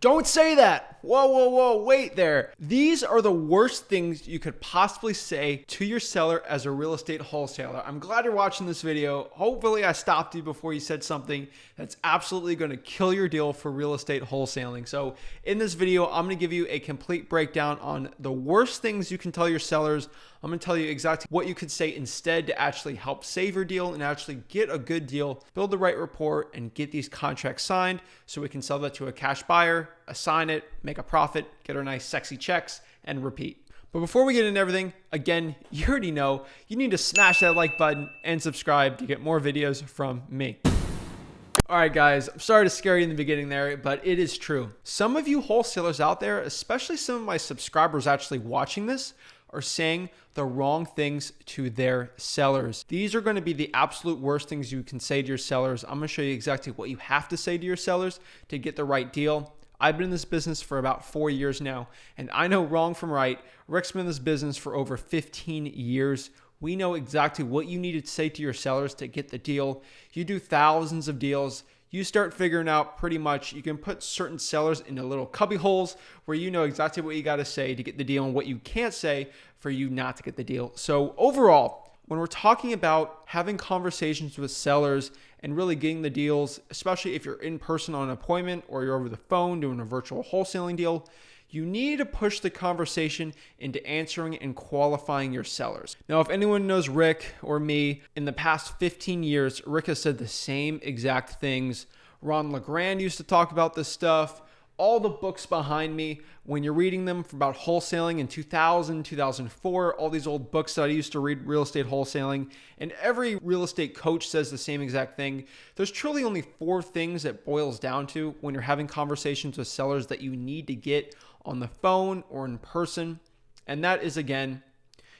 Don't say that. Whoa, whoa, whoa, wait there. These are the worst things you could possibly say to your seller as a real estate wholesaler. I'm glad you're watching this video. Hopefully I stopped you before you said something that's absolutely going to kill your deal for real estate wholesaling. So in this video, I'm going to give you a complete breakdown on the worst things you can tell your sellers. I'm going to tell you exactly what you could say instead to actually help save your deal and actually get a good deal, build the right rapport, and get these contracts signed so we can sell that to a cash buyer, assign it, make a profit, get our nice sexy checks, and repeat. But before we get into everything, again, you already know you need to smash that like button and subscribe to get more videos from me. All right, guys, I'm sorry to scare you in the beginning there, but it is true. Some of you wholesalers out there, especially some of my subscribers actually watching this, are saying the wrong things to their sellers. These are going to be the absolute worst things you can say to your sellers. I'm going to show you exactly what you have to say to your sellers to get the right deal. I've been in this business for about 4 years now, and I know wrong from right. Rick's been in this business for over 15 years. We know exactly what you need to say to your sellers to get the deal. You do thousands of deals. You start figuring out pretty much, you can put certain sellers into little cubby holes where you know exactly what you got to say to get the deal and what you can't say for you not to get the deal. So overall, when we're talking about having conversations with sellers and really getting the deals, especially if you're in person on an appointment or you're over the phone doing a virtual wholesaling deal, you need to push the conversation into answering and qualifying your sellers. Now, if anyone knows Rick or me, in the past 15 years, Rick has said the same exact things. Ron LeGrand used to talk about this stuff. All the books behind me, when you're reading them about wholesaling in 2000, 2004, all these old books that I used to read, real estate wholesaling, and every real estate coach says the same exact thing. There's truly only 4 things that boils down to when you're having conversations with sellers that you need to get on the phone or in person. And that is, again,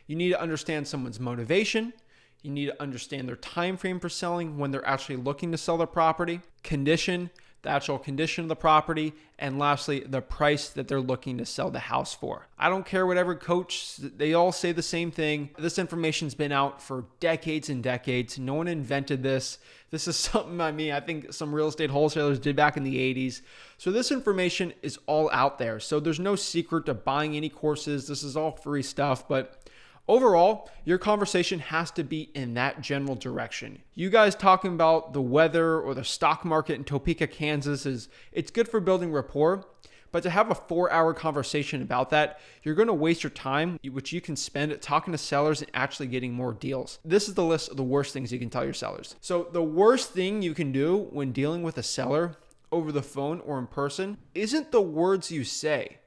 you need to understand someone's motivation. You need to understand their time frame for selling when they're actually looking to sell their property, condition, the actual condition of the property, and lastly, the price that they're looking to sell the house for. I don't care whatever coach, they all say the same thing. This information's been out for decades and decades. No one invented this. This is something, I think some real estate wholesalers did back in the 80s. So this information is all out there. So there's no secret to buying any courses. This is all free stuff, but overall, your conversation has to be in that general direction. You guys talking about the weather or the stock market in Topeka, Kansas it's good for building rapport, but to have a 4-hour conversation about that, you're going to waste your time, which you can spend talking to sellers and actually getting more deals. This is the list of the worst things you can tell your sellers. So the worst thing you can do when dealing with a seller over the phone or in person isn't the words you say.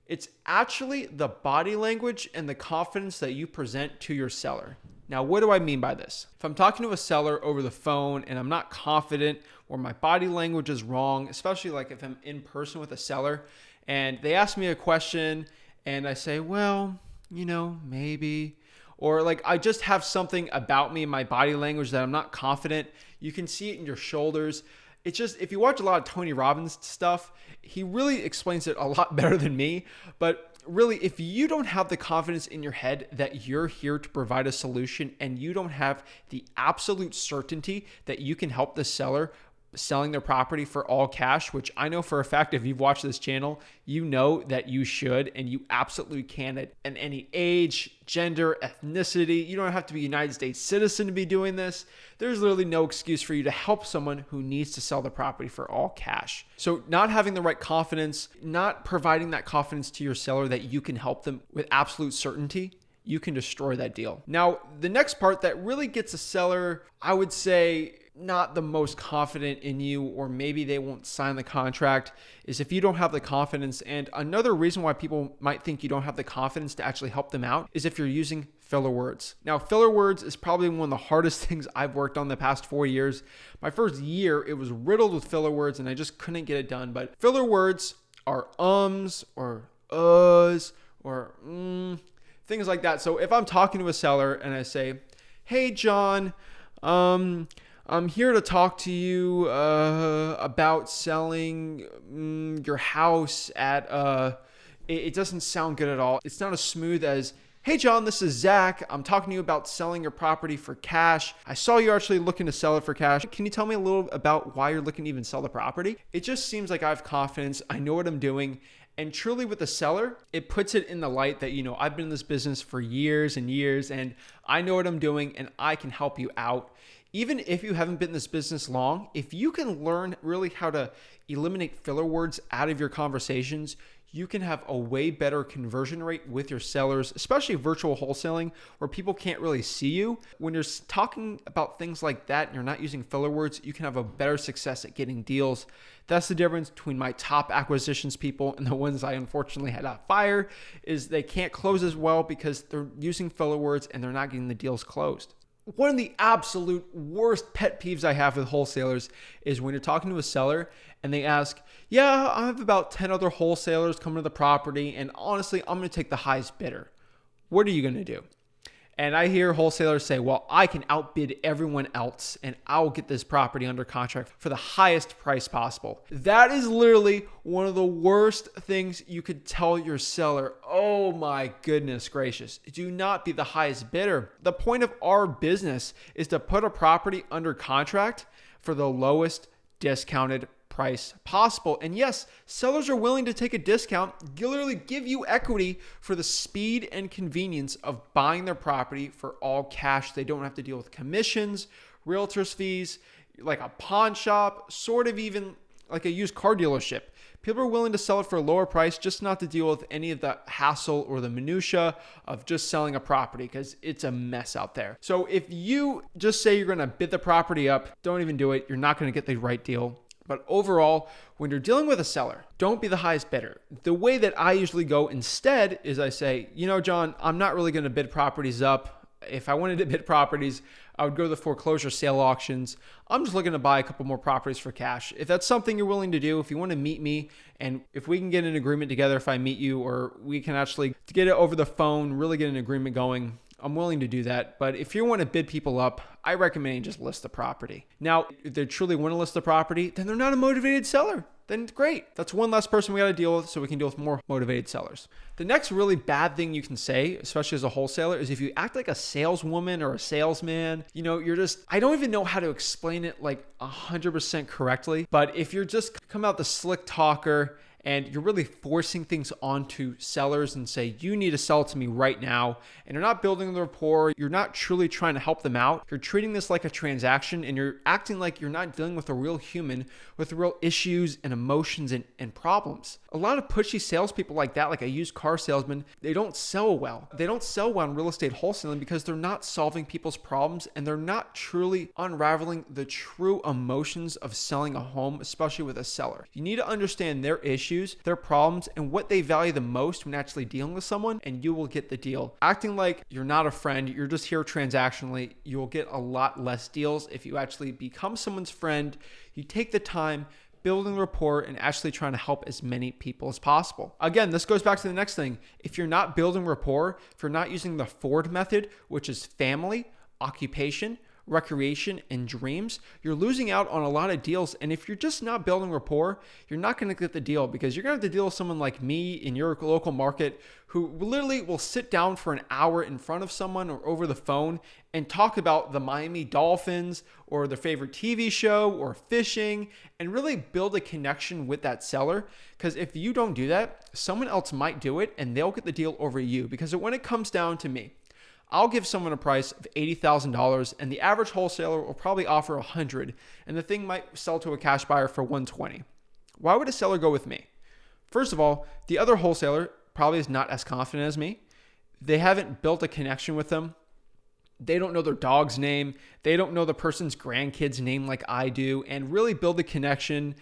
It's actually the body language and the confidence that you present to your seller. Now, what do I mean by this? If I'm talking to a seller over the phone and I'm not confident or my body language is wrong, especially like if I'm in person with a seller and they ask me a question and I say, well, maybe, or like I just have something about me in my body language that I'm not confident, you can see it in your shoulders. It's just, if you watch a lot of Tony Robbins stuff, he really explains it a lot better than me. But really, if you don't have the confidence in your head that you're here to provide a solution and you don't have the absolute certainty that you can help the seller selling their property for all cash, which I know for a fact, if you've watched this channel, you know that you should and you absolutely can at any age, gender, ethnicity. You don't have to be a United States citizen to be doing this. There's literally no excuse for you to help someone who needs to sell the property for all cash. So not having the right confidence, not providing that confidence to your seller that you can help them with absolute certainty, you can destroy that deal. Now, the next part that really gets a seller, I would say, not the most confident in you, or maybe they won't sign the contract, is if you don't have the confidence. And another reason why people might think you don't have the confidence to actually help them out is if you're using filler words. Now, filler words is probably one of the hardest things I've worked on the past 4 years. My first year, it was riddled with filler words and I just couldn't get it done. But filler words are ums or uhs or things like that. So if I'm talking to a seller and I say, hey, John, I'm here to talk to you about selling your house at, it doesn't sound good at all. It's not as smooth as, Hey John, this is Zach. I'm talking to you about selling your property for cash. I saw you're actually looking to sell it for cash. Can you tell me a little about why you're looking to even sell the property? It just seems like I have confidence. I know what I'm doing. And truly with the seller, it puts it in the light that, I've been in this business for years and years, and I know what I'm doing and I can help you out. Even if you haven't been in this business long, if you can learn really how to eliminate filler words out of your conversations, you can have a way better conversion rate with your sellers, especially virtual wholesaling where people can't really see you. When you're talking about things like that and you're not using filler words, you can have a better success at getting deals. That's the difference between my top acquisitions people and the ones I unfortunately had to fire, is they can't close as well because they're using filler words and they're not getting the deals closed. One of the absolute worst pet peeves I have with wholesalers is when you're talking to a seller and they ask, yeah, I have about 10 other wholesalers coming to the property, and honestly, I'm going to take the highest bidder. What are you going to do? And I hear wholesalers say, well, I can outbid everyone else and I'll get this property under contract for the highest price possible. That is literally one of the worst things you could tell your seller. Oh my goodness gracious. Do not be the highest bidder. The point of our business is to put a property under contract for the lowest discounted price possible. And yes, sellers are willing to take a discount, literally give you equity for the speed and convenience of buying their property for all cash. They don't have to deal with commissions, realtors fees, like a pawn shop, sort of even like a used car dealership. People are willing to sell it for a lower price just not to deal with any of the hassle or the minutia of just selling a property, because it's a mess out there. So if you just say you're going to bid the property up, don't even do it. You're not going to get the right deal. But overall, when you're dealing with a seller, don't be the highest bidder. The way that I usually go instead is I say, John, I'm not really going to bid properties up. If I wanted to bid properties, I would go to the foreclosure sale auctions. I'm just looking to buy a couple more properties for cash. If that's something you're willing to do, if you want to meet me, and if we can get an agreement together, if I meet you, or we can actually get it over the phone, really get an agreement going, I'm willing to do that. But if you want to bid people up, I recommend you just list the property. Now, if they truly want to list the property, then they're not a motivated seller. Then great. That's one less person we got to deal with, so we can deal with more motivated sellers. The next really bad thing you can say, especially as a wholesaler, is if you act like a saleswoman or a salesman, I don't even know how to explain it like 100% correctly. But if you're just come out the slick talker and you're really forcing things onto sellers and say, you need to sell it to me right now, and you're not building the rapport, you're not truly trying to help them out, you're treating this like a transaction, and you're acting like you're not dealing with a real human with real issues and emotions and problems. A lot of pushy salespeople like that, like a used car salesman, they don't sell well. They don't sell well in real estate wholesaling because they're not solving people's problems and they're not truly unraveling the true emotions of selling a home, especially with a seller. You need to understand their issues, their problems, and what they value the most when actually dealing with someone, and you will get the deal. Acting like you're not a friend, you're just here transactionally, you will get a lot less deals if you actually become someone's friend. You take the time, building rapport, and actually trying to help as many people as possible. Again, this goes back to the next thing. If you're not building rapport, if you're not using the Ford method, which is family, occupation, recreation, and dreams, you're losing out on a lot of deals. And if you're just not building rapport, you're not going to get the deal, because you're going to have to deal with someone like me in your local market who literally will sit down for an hour in front of someone or over the phone and talk about the Miami Dolphins or their favorite TV show or fishing, and really build a connection with that seller. Because if you don't do that, someone else might do it and they'll get the deal over you. Because when it comes down to me, I'll give someone a price of $80,000 and the average wholesaler will probably offer $100, and the thing might sell to a cash buyer for $120. Why would a seller go with me? First of all, the other wholesaler probably is not as confident as me. They haven't built a connection with them. They don't know their dog's name. They don't know the person's grandkid's name like I do, and really build a connection.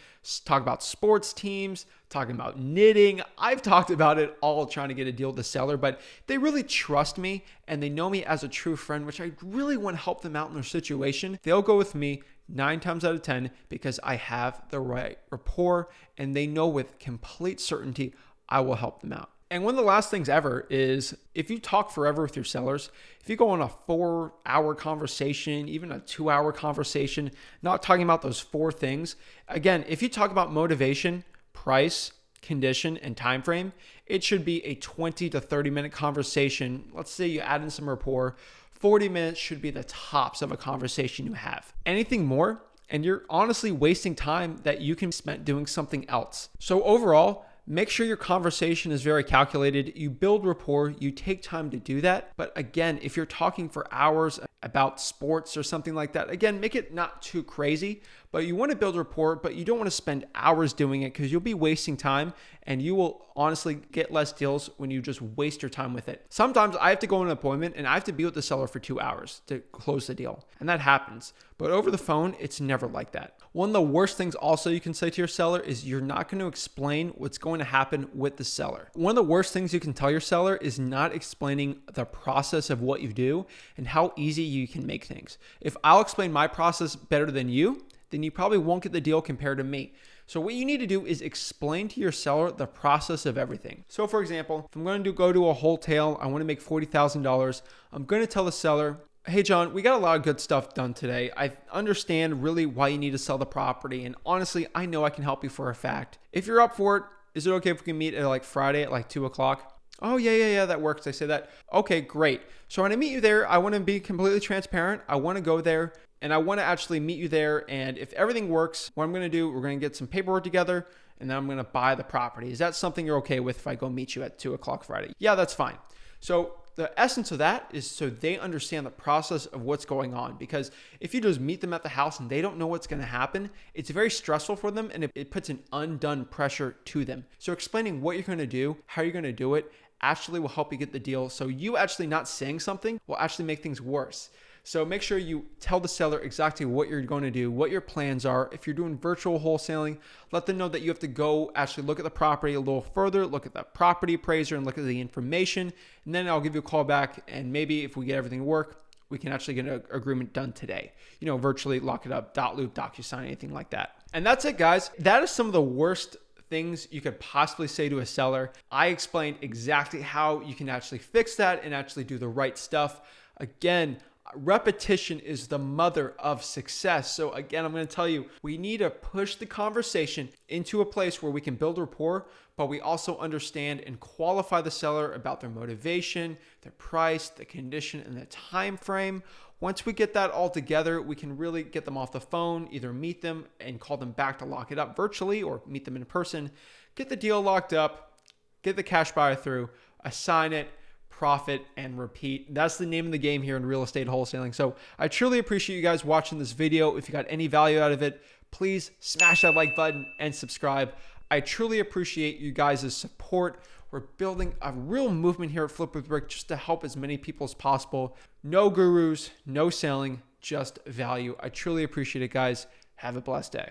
Talk about sports teams, talking about knitting. I've talked about it all trying to get a deal with the seller, but they really trust me and they know me as a true friend, which I really want to help them out in their situation. They'll go with me 9 times out of 10 because I have the right rapport and they know with complete certainty I will help them out. And one of the last things ever is if you talk forever with your sellers, if you go on a 4-hour conversation, even a 2-hour conversation, not talking about those 4 things. Again, if you talk about motivation, price, condition, and time frame, it should be a 20 to 30 minute conversation. Let's say you add in some rapport. 40 minutes should be the tops of a conversation you have. Anything more, and you're honestly wasting time that you can spend doing something else. So overall, make sure your conversation is very calculated. You build rapport, you take time to do that. But again, if you're talking for hours about sports or something like that, again, make it not too crazy, but you want to build rapport, but you don't want to spend hours doing it because you'll be wasting time and you will honestly get less deals when you just waste your time with it. Sometimes I have to go on an appointment and I have to be with the seller for 2 hours to close the deal, and that happens. But over the phone, it's never like that. One of the worst things also you can say to your seller is you're not going to explain what's going to happen with the seller. One of the worst things you can tell your seller is not explaining the process of what you do and how easy you can make things. If I'll explain my process better than you, then you probably won't get the deal compared to me. So what you need to do is explain to your seller the process of everything. So for example, if I'm going to go to a wholesale, I want to make $40,000. I'm going to tell the seller, hey, John, we got a lot of good stuff done today. I understand really why you need to sell the property. And honestly, I know I can help you for a fact. If you're up for it, is it okay if we can meet at like Friday at like 2 o'clock? Oh, yeah, that works. I say that. Okay, great. So when I meet you there, I want to be completely transparent. I want to go there and I want to actually meet you there. And if everything works, what I'm going to do, we're going to get some paperwork together and then I'm going to buy the property. Is that something you're okay with if I go meet you at 2 o'clock Friday? Yeah, that's fine. So the essence of that is so they understand the process of what's going on, because if you just meet them at the house and they don't know what's going to happen, it's very stressful for them and it puts an undone pressure to them. So explaining what you're going to do, how you're going to do it, actually will help you get the deal. So you actually not saying something will actually make things worse. So make sure you tell the seller exactly what you're going to do, what your plans are. If you're doing virtual wholesaling, let them know that you have to go actually look at the property a little further, look at the property appraiser and look at the information. And then I'll give you a call back. And maybe if we get everything to work, we can actually get an agreement done today. Virtually lock it up, .loop, DocuSign, anything like that. And that's it, guys. That is some of the worst things you could possibly say to a seller. I explained exactly how you can actually fix that and actually do the right stuff. Again, repetition is the mother of success. So again, I'm going to tell you, we need to push the conversation into a place where we can build rapport, but we also understand and qualify the seller about their motivation, their price, the condition, and the time frame. Once we get that all together, we can really get them off the phone, either meet them and call them back to lock it up virtually or meet them in person, get the deal locked up, get the cash buyer through, assign it, profit, and repeat. That's the name of the game here in real estate wholesaling. So I truly appreciate you guys watching this video. If you got any value out of it, please smash that like button and subscribe. I truly appreciate you guys' support. We're building a real movement here at Flip with Rick just to help as many people as possible. No gurus, no selling, just value. I truly appreciate it, guys. Have a blessed day.